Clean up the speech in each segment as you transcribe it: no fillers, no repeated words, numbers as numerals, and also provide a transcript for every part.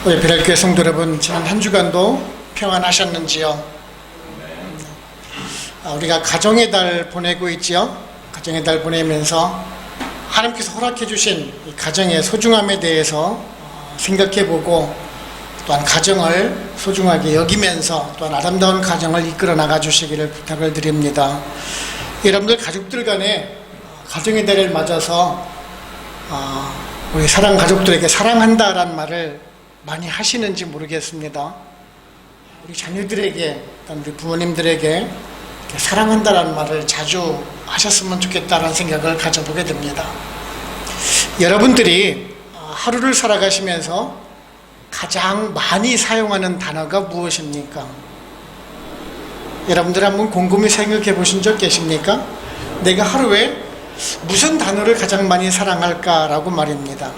우리 베랄교회 성도 여러분, 지난 한 주간도 평안하셨는지요? 우리가 가정의 달 보내고 있지요. 가정의 달 보내면서 하나님께서 허락해 주신 이 가정의 소중함에 대해서 생각해보고, 또한 가정을 소중하게 여기면서 또한 아름다운 가정을 이끌어 나가 주시기를 부탁을 드립니다. 여러분들 가족들 간에 가정의 달을 맞아서 우리 사랑 가족들에게 사랑한다라는 말을 많이 하시는지 모르겠습니다. 우리 자녀들에게, 우리 부모님들에게 사랑한다라는 말을 자주 하셨으면 좋겠다라는 생각을 가져보게 됩니다. 여러분들이 하루를 살아가시면서 가장 많이 사용하는 단어가 무엇입니까? 여러분들 한번 곰곰이 생각해 보신 적 계십니까? 내가 하루에 무슨 단어를 가장 많이 사랑할까라고 말입니다.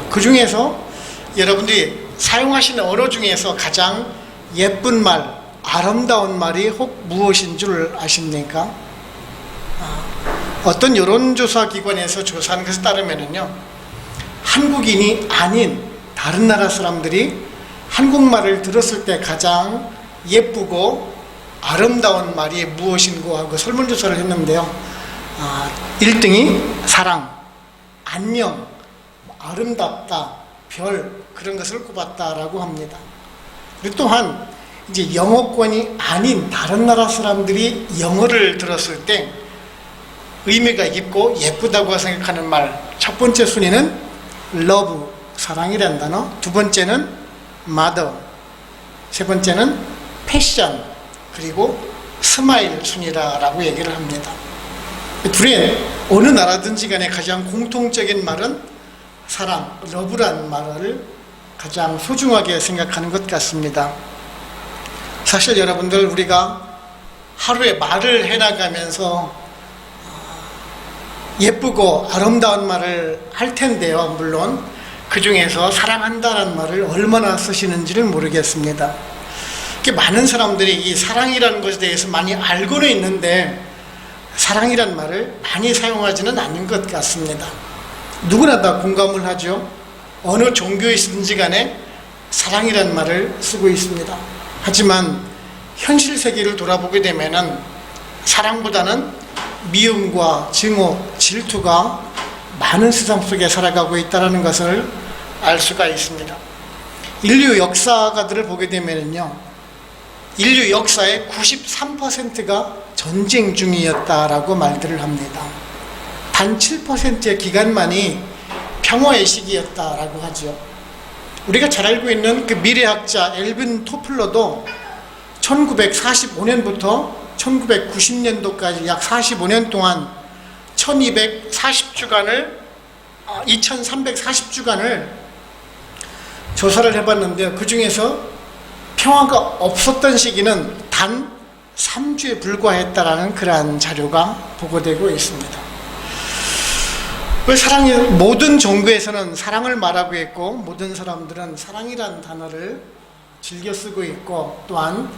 그 중에서 여러분들이 사용하시는 언어 중에서 가장 예쁜 말, 아름다운 말이 혹 무엇인 줄 아십니까? 어떤 여론조사 기관에서 조사한 것에 따르면요, 한국인이 아닌 다른 나라 사람들이 한국말을 들었을 때 가장 예쁘고 아름다운 말이 무엇인고 하고 설문조사를 했는데요, 1등이 사랑, 안녕, 아름답다, 별, 그런 것을 꼽았다라고 합니다. 그리고 또한 이제 영어권이 아닌 다른 나라 사람들이 영어를 들었을 때 의미가 깊고 예쁘다고 생각하는 말, 첫 번째 순위는 love, 사랑이라는 단어, 두 번째는 mother, 세 번째는 passion, 그리고 smile 순위라고 얘기를 합니다. 둘의 어느 나라든지 간에 가장 공통적인 말은 사랑, 러브라는 말을 가장 소중하게 생각하는 것 같습니다. 사실 여러분들, 우리가 하루에 말을 해나가면서 예쁘고 아름다운 말을 할 텐데요, 물론 그 중에서 사랑한다는 말을 얼마나 쓰시는지를 모르겠습니다. 많은 사람들이 이 사랑이라는 것에 대해서 많이 알고는 있는데 사랑이라는 말을 많이 사용하지는 않는 것 같습니다. 누구나 다 공감을 하죠. 어느 종교에 있든지 간에 사랑이라는 말을 쓰고 있습니다. 하지만 현실 세계를 돌아보게 되면은 사랑보다는 미움과 증오, 질투가 많은 세상 속에 살아가고 있다는 것을 알 수가 있습니다. 인류 역사가들을 보게 되면요, 인류 역사의 93%가 전쟁 중이었다라고 말들을 합니다. 단 7%의 기간만이 평화의 시기였다라고 하죠. 우리가 잘 알고 있는 그 미래학자 엘빈 토플러도 1945년부터 1990년도까지 약 45년 동안 2340주간을 조사를 해봤는데요, 그 중에서 평화가 없었던 시기는 단 3주에 불과했다라는 그러한 자료가 보고되고 있습니다. 왜 모든 종교에서는 사랑을 말하고 있고 모든 사람들은 사랑이라는 단어를 즐겨 쓰고 있고 또한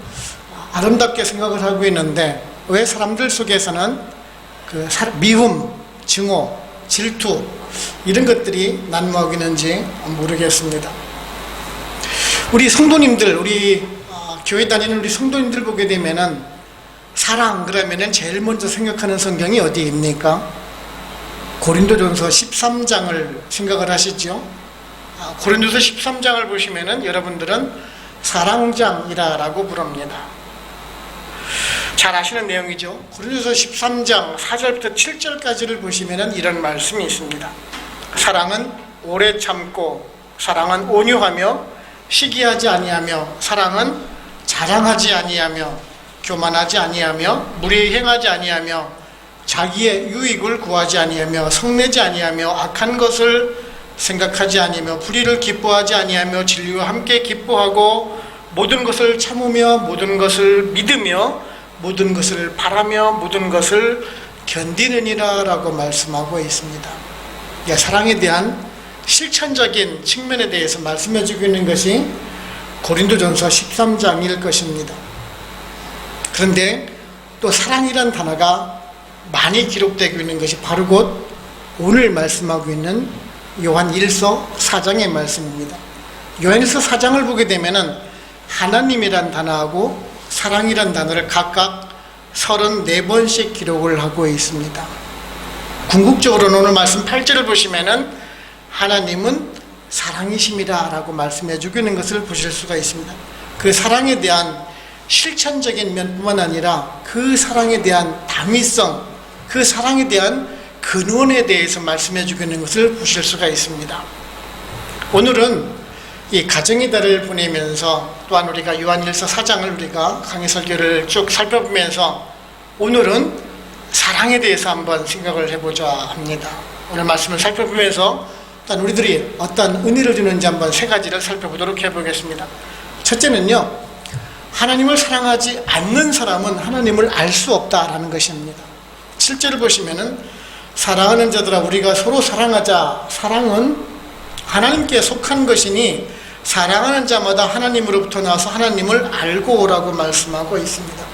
아름답게 생각을 하고 있는데 왜 사람들 속에서는 그 미움, 증오, 질투 이런 것들이 난무하고 있는지 모르겠습니다. 우리 성도님들, 우리 교회 다니는 우리 성도님들 보게 되면은 사랑 그러면은 제일 먼저 생각하는 성경이 어디입니까? 고린도전서 13장을 생각을 하시죠. 고린도서 13장을 보시면은 여러분들은 사랑장이라고 부릅니다. 잘 아시는 내용이죠. 고린도서 13장 4절부터 7절까지를 보시면은 이런 말씀이 있습니다. 사랑은 오래 참고, 사랑은 온유하며 시기하지 아니하며, 사랑은 자랑하지 아니하며, 교만하지 아니하며, 무례히 행하지 아니하며, 자기의 유익을 구하지 아니하며, 성내지 아니하며, 악한 것을 생각하지 아니하며, 불의를 기뻐하지 아니하며, 진리와 함께 기뻐하고, 모든 것을 참으며, 모든 것을 믿으며, 모든 것을 바라며, 모든 것을 견디느니라 라고 말씀하고 있습니다. 사랑에 대한 실천적인 측면에 대해서 말씀해 주고 있는 것이 고린도전서 13장일 것입니다. 그런데 또 사랑이란 단어가 많이 기록되고 있는 것이 바로 곧 오늘 말씀하고 있는 요한 1서 4장의 말씀입니다. 요한일서 4장을 보게 되면은 하나님이란 단어하고 사랑이란 단어를 각각 34번씩 기록을 하고 있습니다. 궁극적으로는 오늘 말씀 8절을 보시면은 하나님은 사랑이심이라 라고 말씀해 주고 있는 것을 보실 수가 있습니다. 그 사랑에 대한 실천적인 면뿐만 아니라 그 사랑에 대한 당위성, 그 사랑에 대한 근원에 대해서 말씀해 주고 있는 것을 보실 수가 있습니다. 오늘은 이 가정의 달을 보내면서 또한 우리가 요한일서 4장을 우리가 강의 설교를 쭉 살펴보면서 오늘은 사랑에 대해서 한번 생각을 해보자 합니다. 오늘 말씀을 살펴보면서 또한 우리들이 어떤 은혜를 주는지 한번 세 가지를 살펴보도록 해보겠습니다. 첫째는요, 하나님을 사랑하지 않는 사람은 하나님을 알 수 없다라는 것입니다. 7절을 보시면은 사랑하는 자들아 우리가 서로 사랑하자. 사랑은 하나님께 속한 것이니 사랑하는 자마다 하나님으로부터 나와서 하나님을 알고 오라고 말씀하고 있습니다.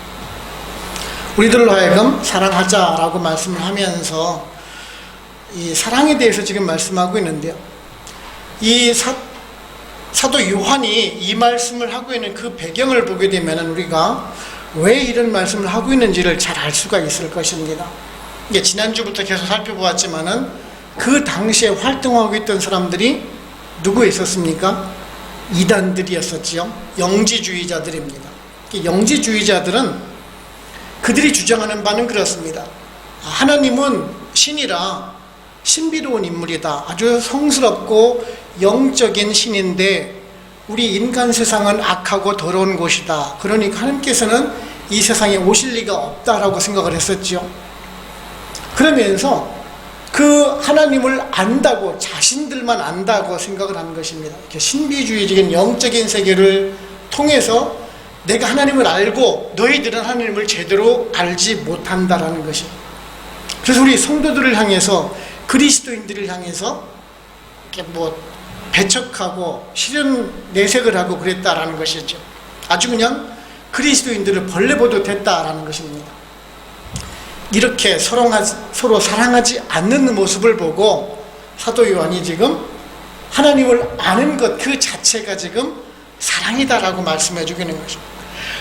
우리들로 하여금 사랑하자라고 말씀을 하면서 이 사랑에 대해서 지금 말씀하고 있는데요, 이 사도 요한이 이 말씀을 하고 있는 그 배경을 보게 되면 우리가 왜 이런 말씀을 하고 있는지를 잘 알 수가 있을 것입니다. 이게 지난주부터 계속 살펴보았지만은 그 당시에 활동하고 있던 사람들이 누구 있었습니까? 이단들이었었지요. 영지주의자들입니다. 영지주의자들은 그들이 주장하는 바는 그렇습니다. 하나님은 신이라 신비로운 인물이다. 아주 성스럽고 영적인 신인데 우리 인간 세상은 악하고 더러운 곳이다. 그러니까 하나님께서는 이 세상에 오실 리가 없다라고 생각을 했었죠. 그러면서 그 하나님을 안다고, 자신들만 안다고 생각을 하는 것입니다. 이렇게 신비주의적인 영적인 세계를 통해서 내가 하나님을 알고 너희들은 하나님을 제대로 알지 못한다라는 것이에요. 그래서 우리 성도들을 향해서, 그리스도인들을 향해서 이렇게 배척하고 실현 내색을 하고 그랬다라는 것이죠. 아주 그냥 그리스도인들을 벌레 보도 됐다라는 것입니다. 이렇게 서로 사랑하지 않는 모습을 보고 사도 요한이 지금 하나님을 아는 것 그 자체가 지금 사랑이다라고 말씀해 주고 있는 것입니다.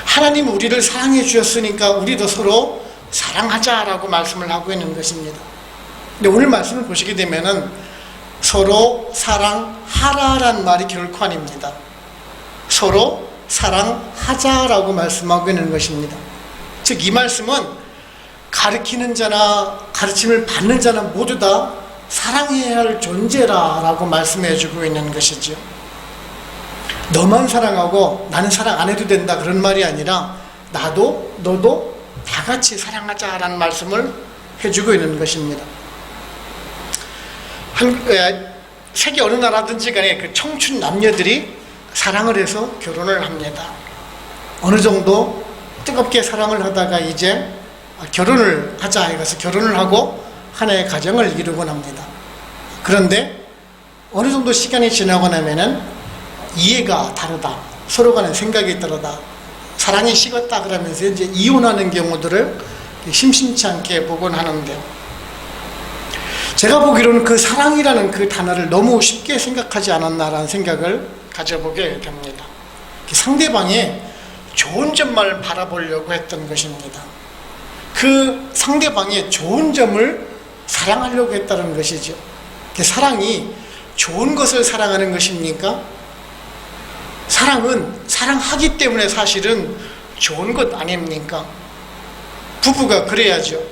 하나님 우리를 사랑해 주셨으니까 우리도 서로 사랑하자라고 말씀을 하고 있는 것입니다. 근데 오늘 말씀을 보시게 되면은 서로 사랑하라란 말이 결코 아닙니다. 서로 사랑하자라고 말씀하고 있는 것입니다. 즉 이 말씀은 가르치는 자나 가르침을 받는 자나 모두 다 사랑해야 할 존재라라고 말씀해 주고 있는 것이죠. 너만 사랑하고 나는 사랑 안 해도 된다 그런 말이 아니라 나도 너도 다 같이 사랑하자라는 말씀을 해주고 있는 것입니다. 세계 어느 나라든지 간에 그 청춘 남녀들이 사랑을 해서 결혼을 합니다. 어느 정도 뜨겁게 사랑을 하다가 이제 결혼을 하자 해서 결혼을 하고 하나의 가정을 이루곤 합니다. 그런데 어느 정도 시간이 지나고 나면은 이해가 다르다, 서로 간의 생각이 다르다, 사랑이 식었다 그러면서 이제 이혼하는 경우들을 심심치 않게 보곤 하는데요. 제가 보기로는 그 사랑이라는 그 단어를 너무 쉽게 생각하지 않았나라는 생각을 가져보게 됩니다. 상대방의 좋은 점만 바라보려고 했던 것입니다. 그 상대방의 좋은 점을 사랑하려고 했다는 것이죠. 사랑이 좋은 것을 사랑하는 것입니까? 사랑은 사랑하기 때문에 사실은 좋은 것 아닙니까? 부부가 그래야죠.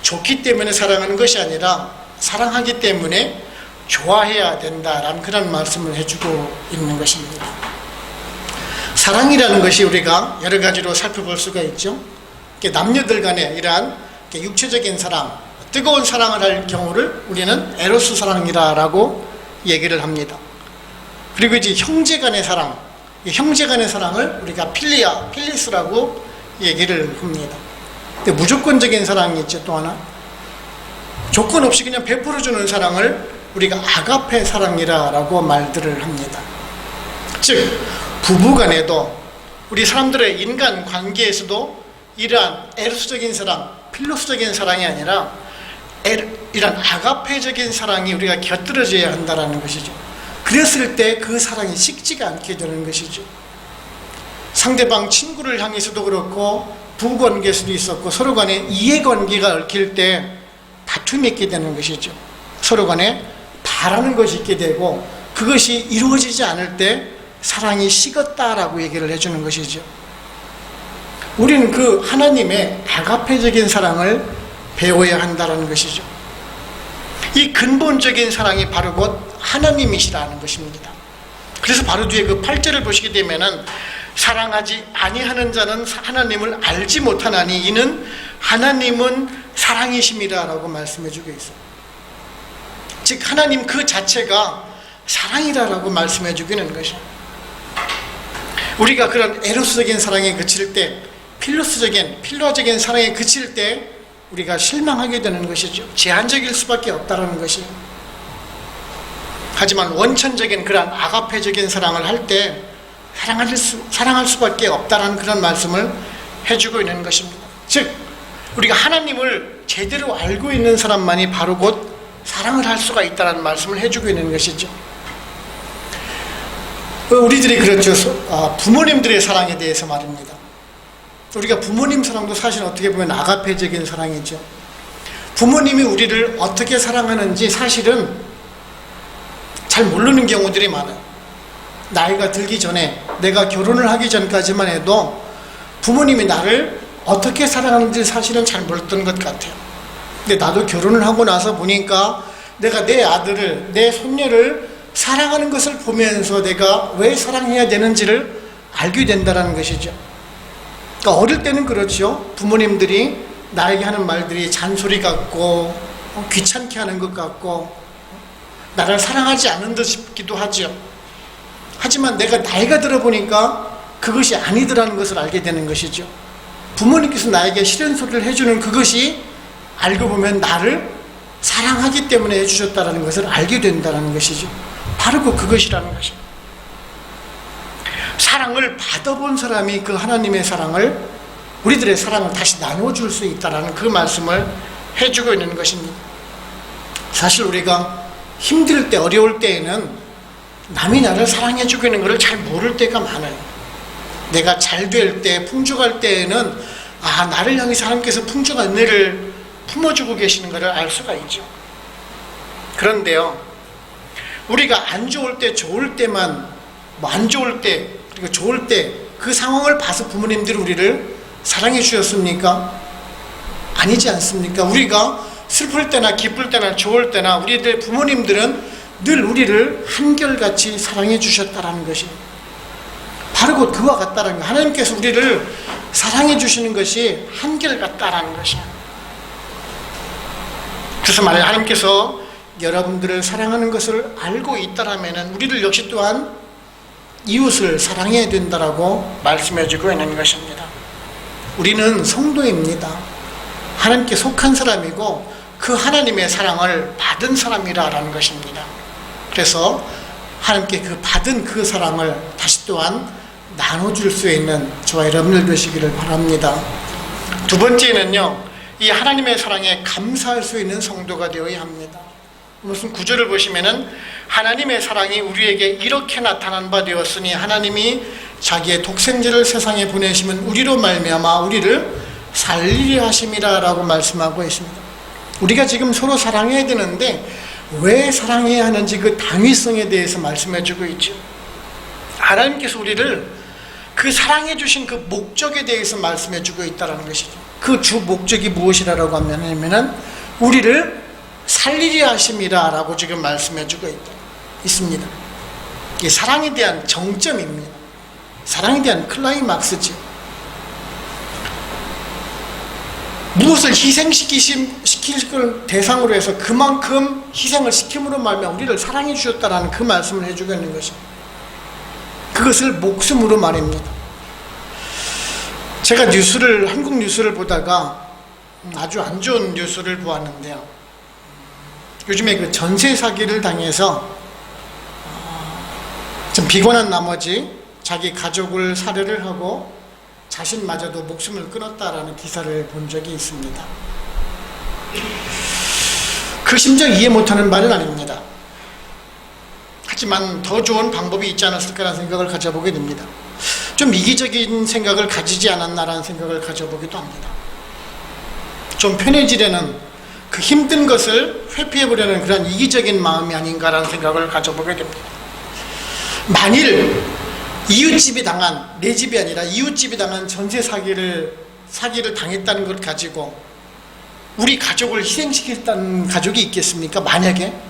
좋기 때문에 사랑하는 것이 아니라 사랑하기 때문에 좋아해야 된다라는 그런 말씀을 해주고 있는 것입니다. 사랑이라는 것이 우리가 여러 가지로 살펴볼 수가 있죠. 남녀들 간에 이러한 육체적인 사랑, 뜨거운 사랑을 할 경우를 우리는 에로스 사랑이라고 얘기를 합니다. 그리고 이제 형제 간의 사랑, 형제 간의 사랑을 우리가 필리스라고 얘기를 합니다. 근데 무조건적인 사랑이 있죠. 또 하나, 조건 없이 그냥 베풀어주는 사랑을 우리가 아가페 사랑이라고 말들을 합니다. 즉 부부 간에도 우리 사람들의 인간 관계에서도 이러한 에로스적인 사랑, 필로스적인 사랑이 아니라 이런 아가페적인 사랑이 우리가 곁들여져야 한다는 것이죠. 그랬을 때 그 사랑이 식지가 않게 되는 것이죠. 상대방 친구를 향해서도 그렇고 부부관계에서도 있었고 서로 간에 이해관계가 얽힐 때 다툼이 있게 되는 것이죠. 서로 간에 바라는 것이 있게 되고 그것이 이루어지지 않을 때 사랑이 식었다라고 얘기를 해주는 것이죠. 우리는 그 하나님의 아가페적인 사랑을 배워야 한다는 것이죠. 이 근본적인 사랑이 바로 곧 하나님이시라는 것입니다. 그래서 바로 뒤에 그 8절을 보시게 되면은 사랑하지 아니하는 자는 하나님을 알지 못하나니 이는 하나님은 사랑이심이라라고 말씀해주고 있어요. 즉 하나님 그 자체가 사랑이라라고 말씀해주기는 것이죠. 우리가 그런 에로스적인 사랑에 그칠 때, 필로적인 사랑에 그칠 때 우리가 실망하게 되는 것이죠. 제한적일 수밖에 없다는 것이에요. 하지만 원천적인 그런 아가페적인 사랑을 할 때 사랑할 수밖에 없다는 그런 말씀을 해주고 있는 것입니다. 즉 우리가 하나님을 제대로 알고 있는 사람만이 바로 곧 사랑을 할 수가 있다는 말씀을 해주고 있는 것이죠. 우리들이 그렇죠. 부모님들의 사랑에 대해서 말입니다. 우리가 부모님 사랑도 사실 어떻게 보면 아가페적인 사랑이죠. 부모님이 우리를 어떻게 사랑하는지 사실은 잘 모르는 경우들이 많아요. 나이가 들기 전에, 내가 결혼을 하기 전까지만 해도 부모님이 나를 어떻게 사랑하는지 사실은 잘 몰랐던 것 같아요. 근데 나도 결혼을 하고 나서 보니까 내가 내 아들을, 내 손녀를 사랑하는 것을 보면서 내가 왜 사랑해야 되는지를 알게 된다는 것이죠. 그러니까 어릴 때는 그렇죠. 부모님들이 나에게 하는 말들이 잔소리 같고 귀찮게 하는 것 같고 나를 사랑하지 않는 듯 싶기도 하죠. 하지만 내가 나이가 들어보니까 그것이 아니더라는 것을 알게 되는 것이죠. 부모님께서 나에게 싫은 소리를 해주는 그것이 알고 보면 나를 사랑하기 때문에 해주셨다는 것을 알게 된다는 것이죠. 바로 그것이라는 것입니다. 사랑을 받아본 사람이 그 하나님의 사랑을, 우리들의 사랑을 다시 나눠줄 수 있다는 그 말씀을 해주고 있는 것입니다. 사실 우리가 힘들 때, 어려울 때에는 남이 나를 사랑해주고 있는 것을 잘 모를 때가 많아요. 내가 잘 될 때, 풍족할 때에는 나를 향해서 하나님께서 풍족한 은혜를 품어주고 계시는 것을 알 수가 있죠. 그런데요, 우리가 안 좋을 때, 좋을 때만, 안 좋을 때, 그리고 좋을 때 그 상황을 봐서 부모님들이 우리를 사랑해 주셨습니까? 아니지 않습니까? 우리가 슬플 때나 기쁠 때나 좋을 때나 우리들 부모님들은 늘 우리를 한결같이 사랑해 주셨다는 것이 바로 곧 그와 같다는 것. 하나님께서 우리를 사랑해 주시는 것이 한결같다라는 것이야. 그래서 만약 하나님께서 여러분들을 사랑하는 것을 알고 있다라면 우리를 역시 또한 이웃을 사랑해야 된다라고 말씀해 주고 있는 것입니다. 우리는 성도입니다. 하나님께 속한 사람이고 그 하나님의 사랑을 받은 사람이라는 것입니다. 그래서 하나님께 그 받은 그 사랑을 다시 또한 나눠줄 수 있는 저와 여러분들 되시기를 바랍니다. 두 번째는요, 이 하나님의 사랑에 감사할 수 있는 성도가 되어야 합니다. 무슨 구절을 보시면은 하나님의 사랑이 우리에게 이렇게 나타난 바 되었으니 하나님이 자기의 독생자를 세상에 보내시면 우리로 말미암아 우리를 살리려 하심이라 라고 말씀하고 있습니다. 우리가 지금 서로 사랑해야 되는데 왜 사랑해야 하는지 그 당위성에 대해서 말씀해 주고 있죠. 하나님께서 우리를 그 사랑해 주신 그 목적에 대해서 말씀해 주고 있다는 것이죠. 그 주 목적이 무엇이라고 하면은 우리를 살리려 하심이라 라고 지금 말씀해 주고 있습니다. 이 사랑에 대한 정점입니다. 사랑에 대한 클라이막스지. 무엇을 희생시킬 걸 대상으로 해서 그만큼 희생을 시킴으로 말미암아 우리를 사랑해 주셨다라는 그 말씀을 해주고 있는 것입니다. 그것을 목숨으로 말입니다. 제가 한국 뉴스를 보다가 아주 안 좋은 뉴스를 보았는데요. 요즘에 그 전세 사기를 당해서 좀 피곤한 나머지 자기 가족을 살해를 하고 자신마저도 목숨을 끊었다라는 기사를 본 적이 있습니다. 그 심정 이해 못하는 말은 아닙니다. 하지만 더 좋은 방법이 있지 않았을까라는 생각을 가져보게 됩니다. 좀 이기적인 생각을 가지지 않았나라는 생각을 가져보기도 합니다. 좀 편해지려는 그 힘든 것을 회피해보려는 그런 이기적인 마음이 아닌가라는 생각을 가져보게 됩니다. 만일 이웃집이 당한, 내 집이 아니라 이웃집이 당한 전세 사기를 당했다는 걸 가지고 우리 가족을 희생시켰다는 가족이 있겠습니까? 만약에?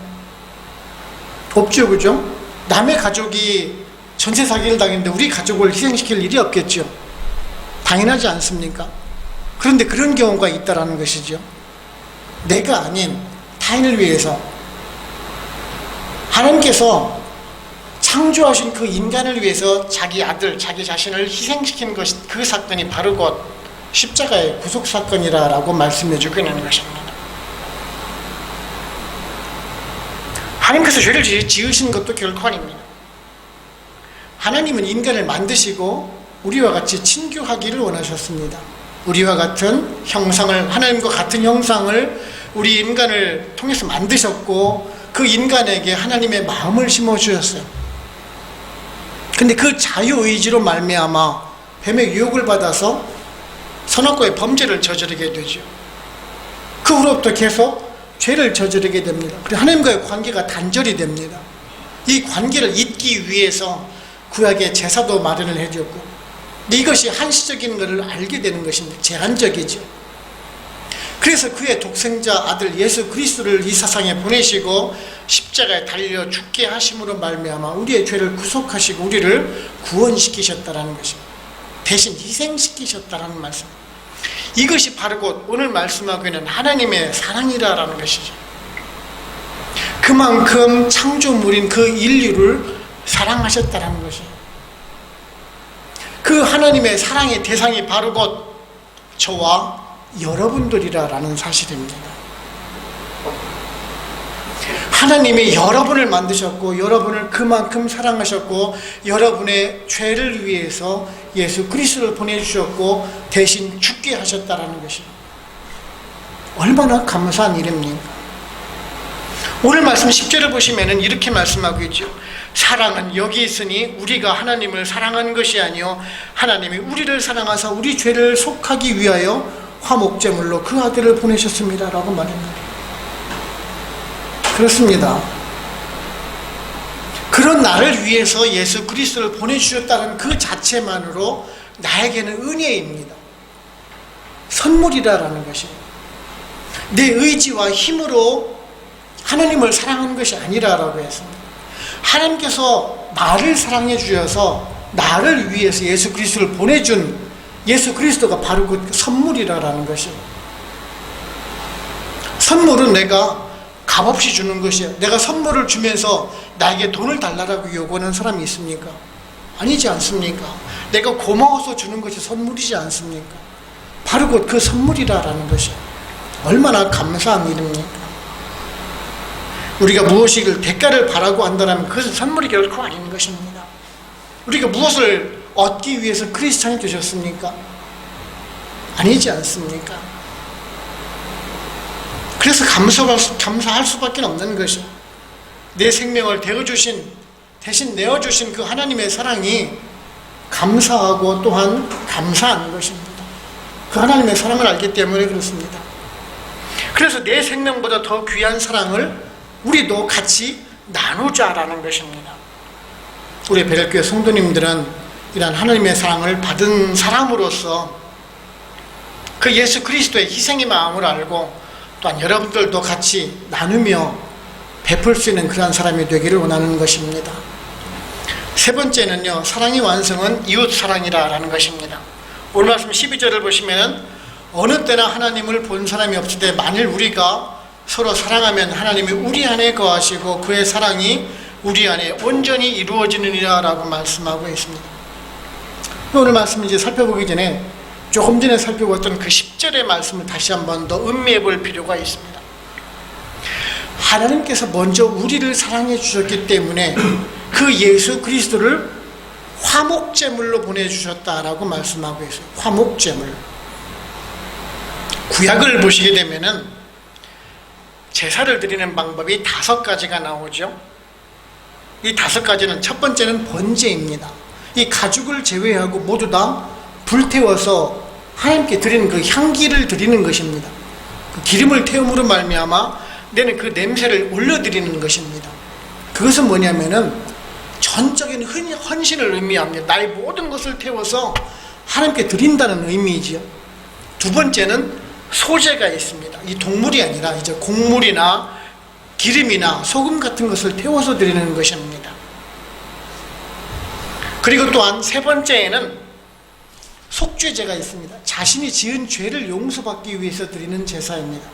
없죠, 그죠? 남의 가족이 전세 사기를 당했는데 우리 가족을 희생시킬 일이 없겠죠. 당연하지 않습니까? 그런데 그런 경우가 있다라는 것이죠. 내가 아닌 타인을 위해서 하나님께서 창조하신 그 인간을 위해서 자기 아들, 자기 자신을 희생시킨 것, 그 사건이 바로 곧 십자가의 구속사건이라고 말씀해 주고 있는 것입니다. 하나님께서 죄를 지으신 것도 결코 아닙니다. 하나님은 인간을 만드시고 우리와 같이 친교하기를 원하셨습니다. 우리와 같은 형상을, 하나님과 같은 형상을 우리 인간을 통해서 만드셨고 그 인간에게 하나님의 마음을 심어주셨어요. 근데 그 자유의지로 말미암아 뱀의 유혹을 받아서 선악과의 범죄를 저지르게 되죠. 그 후로부터 계속 죄를 저지르게 됩니다. 그리고 하나님과의 관계가 단절이 됩니다. 이 관계를 잇기 위해서 구약의 제사도 마련을 해줬고, 근데 이것이 한시적인 것을 알게 되는 것입니다. 제한적이죠. 그래서 그의 독생자 아들 예수 그리스도를 이 세상에 보내시고 십자가에 달려 죽게 하심으로 말미암아 우리의 죄를 구속하시고 우리를 구원시키셨다라는 것입니다. 대신 희생시키셨다라는 말씀. 이것이 바로 곧 오늘 말씀하고 있는 하나님의 사랑이라는 것이죠. 그만큼 창조물인 그 인류를 사랑하셨다는 것이죠. 그 하나님의 사랑의 대상이 바로 곧 저와 여러분들이라는 사실입니다. 하나님이 여러분을 만드셨고 여러분을 그만큼 사랑하셨고 여러분의 죄를 위해서 예수 그리스도를 보내주셨고 대신 죽게 하셨다는 것입니다. 얼마나 감사한 일입니까? 오늘 말씀 10절을 보시면 이렇게 말씀하고 있죠. 사랑은 여기 있으니 우리가 하나님을 사랑한 것이 아니요 하나님이 우리를 사랑하사 우리 죄를 속하기 위하여 화목제물로 그 아들을 보내셨습니다 라고 말합니다. 그렇습니다. 그런 나를 위해서 예수 그리스도를 보내주셨다는 그 자체만으로 나에게는 은혜입니다. 선물이라는 것입니다. 내 의지와 힘으로 하나님을 사랑하는 것이 아니라라고 했습니다. 하나님께서 나를 사랑해 주셔서 나를 위해서 예수 그리스도를 보내준 예수 그리스도가 바로 그 선물이라는 것입니다. 선물은 내가 값없이 주는 것이에요. 내가 선물을 주면서 나에게 돈을 달라고 요구하는 사람이 있습니까? 아니지 않습니까? 내가 고마워서 주는 것이 선물이지 않습니까? 바로 곧 그 선물이라는 것이에요. 얼마나 감사한 일입니까? 우리가 무엇을 대가를 바라고 한다면 그것은 선물이 결코 아닌 것입니다. 우리가 무엇을 얻기 위해서 크리스찬이 되셨습니까? 아니지 않습니까? 그래서 감사할 수밖에 없는 것이죠. 내 생명을 대신 내어주신 그 하나님의 사랑이 감사하고 또한 감사한 것입니다. 그 하나님의 사랑을 알기 때문에 그렇습니다. 그래서 내 생명보다 더 귀한 사랑을 우리도 같이 나누자라는 것입니다. 우리 베델교회 성도님들은 이런 하나님의 사랑을 받은 사람으로서 그 예수 그리스도의 희생의 마음을 알고 또한 여러분들도 같이 나누며 베풀 수 있는 그런 사람이 되기를 원하는 것입니다. 세 번째는요, 사랑의 완성은 이웃 사랑이라는 것입니다. 오늘 말씀 12절을 보시면 어느 때나 하나님을 본 사람이 없으되 만일 우리가 서로 사랑하면 하나님이 우리 안에 거하시고 그의 사랑이 우리 안에 온전히 이루어지느니라 라고 말씀하고 있습니다. 오늘 말씀을 이제 살펴보기 전에 조금 전에 살펴봤던 그 10절의 말씀을 다시 한 번 더 음미해 볼 필요가 있습니다. 하나님께서 먼저 우리를 사랑해 주셨기 때문에 그 예수 그리스도를 화목제물로 보내주셨다라고 말씀하고 있어요. 화목제물. 구약을 보시게 되면은 제사를 드리는 방법이 5가지가 나오죠. 이 5가지는, 첫 번째는 번제입니다. 이 가죽을 제외하고 모두 다 불태워서 하나님께 드리는 그 향기를 드리는 것입니다. 그 기름을 태움으로 말미암아 내는 그 냄새를 올려드리는 것입니다. 그것은 뭐냐면은 전적인 헌신을 의미합니다. 나의 모든 것을 태워서 하나님께 드린다는 의미이지요. 두 번째는 소재가 있습니다. 이 동물이 아니라 이제 곡물이나 기름이나 소금 같은 것을 태워서 드리는 것입니다. 그리고 또한 세 번째에는 속죄제가 있습니다. 자신이 지은 죄를 용서받기 위해서 드리는 제사입니다.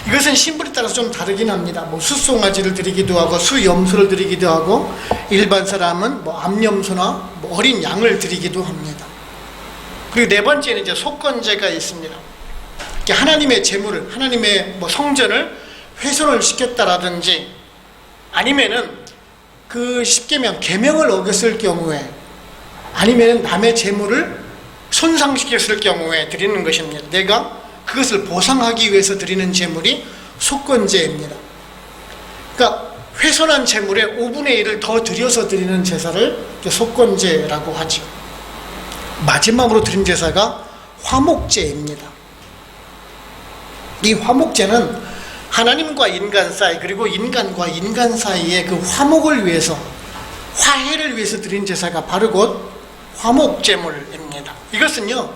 이것은 신분에 따라서 좀 다르긴 합니다. 수송아지를 드리기도 하고 수염소를 드리기도 하고, 일반 사람은 암염소나 어린 양을 드리기도 합니다. 그리고 네 번째는 이제 속건제가 있습니다. 하나님의 제물을, 하나님의 성전을 훼손을 시켰다라든지, 아니면은 그 십계명, 계명을 어겼을 경우에, 아니면 남의 재물을 손상시켰을 경우에 드리는 것입니다. 내가 그것을 보상하기 위해서 드리는 재물이 속건제입니다. 그러니까 훼손한 재물의 5분의 1을 더 들여서 드리는 제사를 속건제라고 하죠. 마지막으로 드린 제사가 화목제입니다. 이 화목제는 하나님과 인간 사이, 그리고 인간과 인간 사이의 그 화목을 위해서, 화해를 위해서 드린 제사가 바로 곧 화목제물입니다. 이것은요,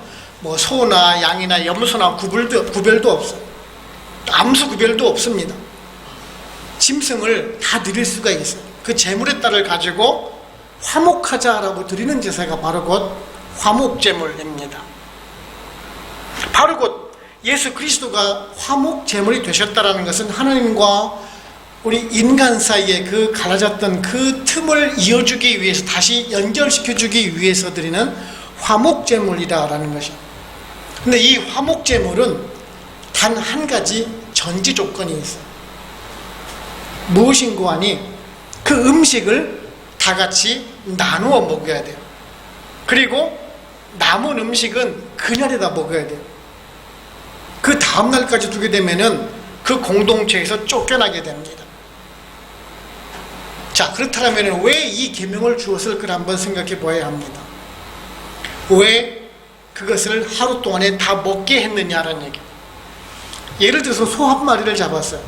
소나 양이나 염소나 구별도 없어요. 암수 구별도 없습니다. 짐승을 다 드릴 수가 있어요. 그 제물의 딸을 가지고 화목하자라고 드리는 제사가 바로 곧 화목제물입니다. 바로 곧 예수 그리스도가 화목제물이 되셨다는 것은 하나님과 우리 인간 사이에 그 갈라졌던 그 틈을 이어주기 위해서, 다시 연결시켜주기 위해서 드리는 화목제물이다라는 것이죠. 근데 이 화목제물은 단 한 가지 전제 조건이 있어요. 무엇인고 하니, 그 음식을 다 같이 나누어 먹어야 돼요. 그리고 남은 음식은 그날에다 먹어야 돼요. 그 다음날까지 두게 되면은 그 공동체에서 쫓겨나게 됩니다. 자, 그렇다면 왜 이 계명을 주었을까 한번 생각해 보아야 합니다. 왜 그것을 하루 동안에 다 먹게 했느냐라는 얘기입니다. 예를 들어서 소 한 마리를 잡았어요.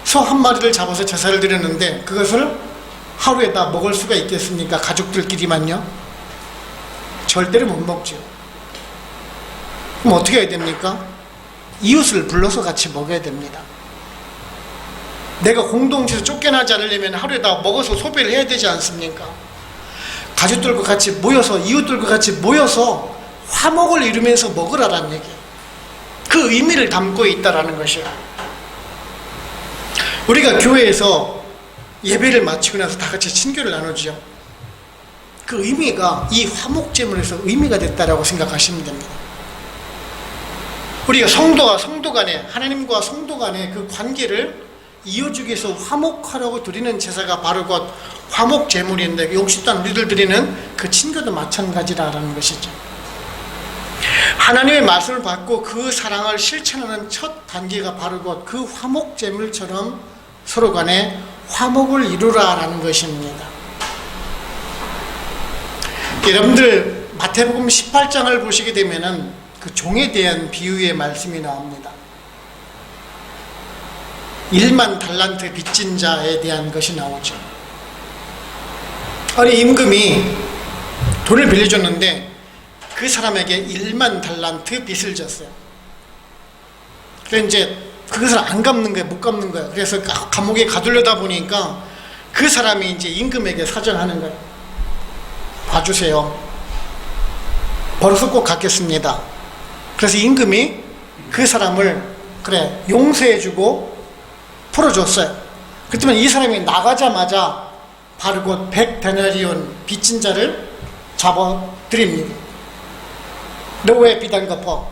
소 한 마리를 잡아서 제사를 드렸는데 그것을 하루에 다 먹을 수가 있겠습니까? 가족들끼리만요? 절대로 못 먹죠. 그럼 어떻게 해야 됩니까? 이웃을 불러서 같이 먹어야 됩니다. 내가 공동체에서 쫓겨나지 않으려면 하루에 다 먹어서 소비를 해야 되지 않습니까? 가족들과 같이 모여서, 이웃들과 같이 모여서 화목을 이루면서 먹으라라는 얘기예요. 그 의미를 담고 있다라는 것이에요. 우리가 교회에서 예배를 마치고 나서 다 같이 친교를 나누죠. 그 의미가 이 화목제물에서 의미가 됐다라고 생각하시면 됩니다. 우리가 성도와 성도 간에, 하나님과 성도 간의 그 관계를 이어주기 위해서 화목하라고 드리는 제사가 바로 곧 화목제물인데, 용식단 우리들 드리는 그 친교도 마찬가지라는 것이죠. 하나님의 말씀을 받고 그 사랑을 실천하는 첫 단계가 바로 곧 그 화목제물처럼 서로 간에 화목을 이루라라는 것입니다. 여러분들 마태복음 18장을 보시게 되면은 그 종에 대한 비유의 말씀이 나옵니다. 1만 달란트 빚진 자에 대한 것이 나오죠. 아니, 임금이 돈을 빌려줬는데 그 사람에게 1만 달란트 빚을 졌어요. 그래서 이제 그것을 안 갚는 거예요. 못 갚는 거예요. 그래서 감옥에 가두려다 보니까 그 사람이 이제 임금에게 사정하는 거예요. 봐주세요. 벌어서 꼭 갚겠습니다. 그래서 임금이 그 사람을 그래 용서해주고 풀어줬어요. 그렇지만 이 사람이 나가자마자 바로 곧 100데나리온 빚진 자를 잡아드립니다. 너 왜 빚 안 갚어?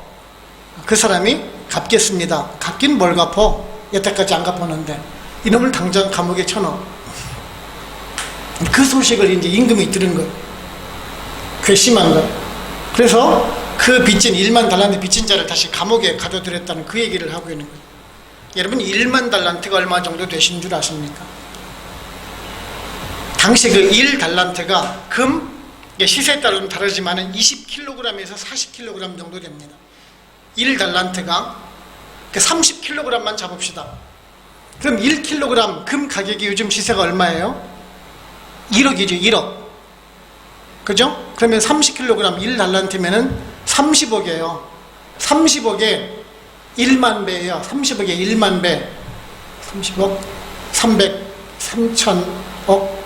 그 사람이 갚겠습니다. 갚긴 뭘 갚어? 여태까지 안 갚았는데. 이놈을 당장 감옥에 쳐넣어. 그 소식을 이제 임금이 들은 거예요. 괘씸한 거예요. 그래서 그 빚진 1만 달란트 빚진 자를 다시 감옥에 가둬들였다는 그 얘기를 하고 있는 거예요. 여러분, 1만 달란트가 얼마 정도 되신 줄 아십니까? 당시 그 1달란트가 금, 시세에 따라는 다르지만 20kg에서 40kg 정도 됩니다. 1달란트가 30kg만 잡읍시다. 그럼 1kg 금 가격이 요즘 시세가 얼마예요? 1억이죠. 1억. 그죠? 그러면 30kg 1달란트면은 30억이에요. 30억에 1만 배예요. 30억에 1만 배. 30억, 300, 3천억,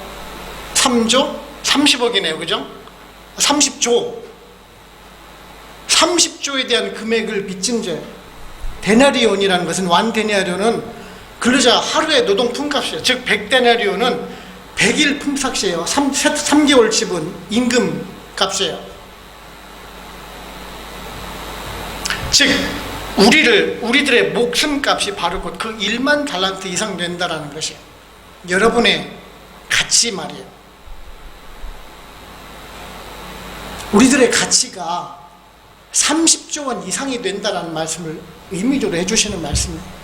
3조, 30억이네요. 그죠? 30조. 30조에 대한 금액을 빚진 죄. 데나리온이라는 것은 완 데나리온은 근로자 하루의 노동 품값이에요. 즉 100데나리온은 100일 품삯이에요. 3개월 지분 임금 값이에요. 즉 우리들의 목숨값이 바로 곧 그 1만 달란트 이상 된다라는 것이에요. 여러분의 가치 말이에요. 우리들의 가치가 30조 원 이상이 된다는 말씀을 의미적으로 해주시는 말씀이에요.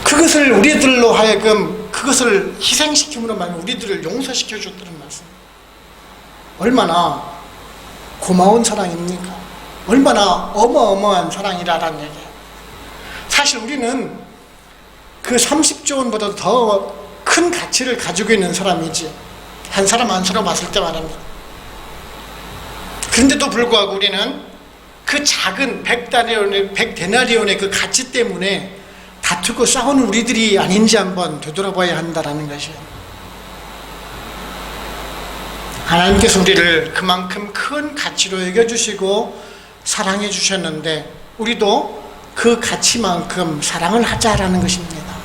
그것을 우리들로 하여금 그것을 희생시킴으로 말하면 우리들을 용서시켜 줬다는 말씀. 얼마나 고마운 사랑입니까? 얼마나 어마어마한 사랑이라는 얘기예요. 사실 우리는 그 30조 원보다 더 큰 가치를 가지고 있는 사람이지, 한 사람 한 사람 봤을 때 말합니다. 그런데도 불구하고 우리는 그 작은 100데나리온의 그 가치 때문에 다투고 싸우는 우리들이 아닌지 한번 되돌아봐야 한다는 것이에요. 하나님께서 우리를 그만큼 큰 가치로 여겨주시고 사랑해 주셨는데 우리도 그 가치만큼 사랑을 하자라는 것입니다.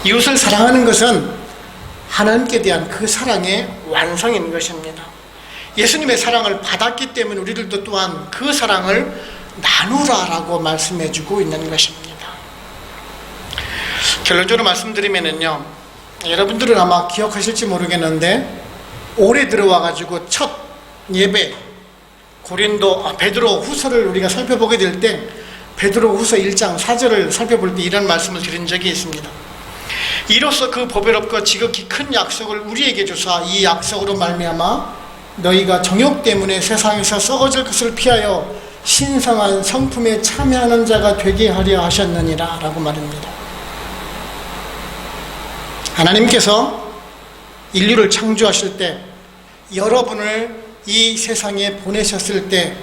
이웃을 사랑하는 것은 하나님께 대한 그 사랑의 완성인 것입니다. 예수님의 사랑을 받았기 때문에 우리들도 또한 그 사랑을 나누라라고 말씀해 주고 있는 것입니다. 결론적으로 말씀드리면요, 여러분들은 아마 기억하실지 모르겠는데 올해 들어와 가지고 첫 예배 베드로 후서를 우리가 살펴보게 될 때 베드로 후서 1장 4절을 살펴볼 때 이런 말씀을 드린 적이 있습니다. 이로써 그 보배롭고 지극히 큰 약속을 우리에게 주사 이 약속으로 말미암아 너희가 정욕 때문에 세상에서 썩어질 것을 피하여 신성한 성품에 참여하는 자가 되게 하려 하셨느니라 라고 말합니다. 하나님께서 인류를 창조하실 때 여러분을 이 세상에 보내셨을 때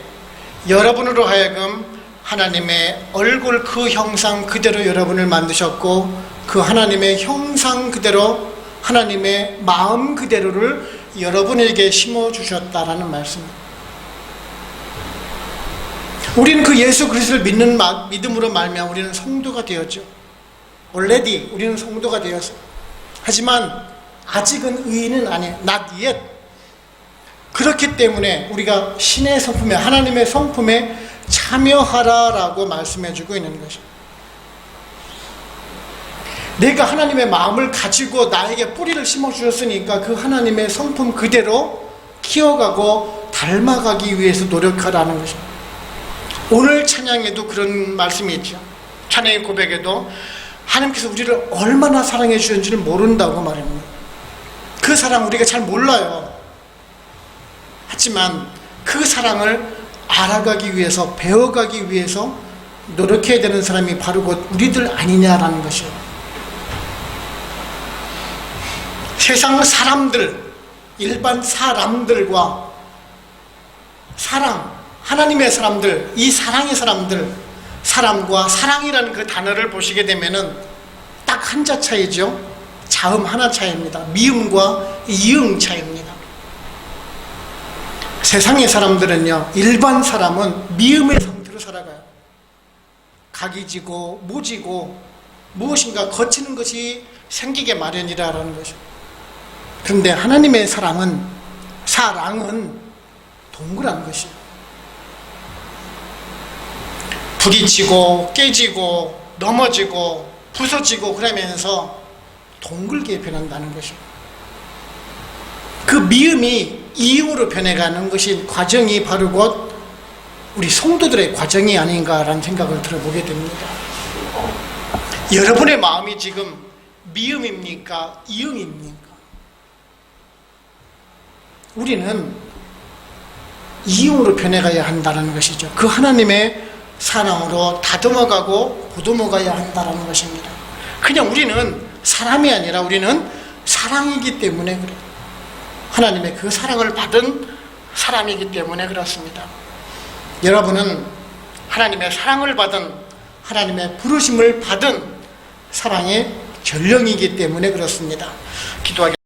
여러분으로 하여금 하나님의 얼굴 그 형상 그대로 여러분을 만드셨고 그 하나님의 형상 그대로 하나님의 마음 그대로를 여러분에게 심어주셨다라는 말씀입니다. 우리는 그 예수 그리스도를 믿는 믿음으로 말미암아 우리는 성도가 되었죠. already 우리는 성도가 되었어요. 하지만 아직은 의인은 아니에요. not yet. 그렇기 때문에 우리가 신의 성품에 하나님의 성품에 참여하라라고 말씀해주고 있는 것입니다. 내가 하나님의 마음을 가지고 나에게 뿌리를 심어주셨으니까 그 하나님의 성품 그대로 키워가고 닮아가기 위해서 노력하라는 것입니다. 오늘 찬양에도 그런 말씀이 있죠. 찬양의 고백에도 하나님께서 우리를 얼마나 사랑해 주셨는지를 모른다고 말합니다. 그 사랑 우리가 잘 몰라요. 하지만 그 사랑을 알아가기 위해서 배워가기 위해서 노력해야 되는 사람이 바로 곧 우리들 아니냐라는 것이에요. 세상 사람들, 일반 사람들과 사랑, 하나님의 사람들, 이 사랑의 사람들, 사람과 사랑이라는 그 단어를 보시게 되면은 딱 한자 차이죠. 자음 하나 차이입니다. 미음과 이응 차이입니다. 세상의 사람들은요, 일반 사람은 미음의 상태로 살아가요. 각이 지고 모지고 무엇인가 거치는 것이 생기게 마련이라는 것입니다. 그런데 하나님의 사랑은 동그란 것이에요. 부딪히고 깨지고 넘어지고 부서지고 그러면서 동글게 변한다는 것입니다. 그 미음이 이응으로 변해가는 것이 과정이 바로 곧 우리 성도들의 과정이 아닌가라는 생각을 들어보게 됩니다. 여러분의 마음이 지금 미음입니까? 이응입니까? 우리는 이응으로 변해가야 한다는 것이죠. 그 하나님의 사랑으로 다듬어가고 보듬어가야 한다는 것입니다. 그냥 우리는 사람이 아니라 우리는 사랑이기 때문에 그래요. 하나님의 그 사랑을 받은 사람이기 때문에 그렇습니다. 여러분은 하나님의 사랑을 받은, 하나님의 부르심을 받은 사랑의 전령이기 때문에 그렇습니다. 기도하겠습니다.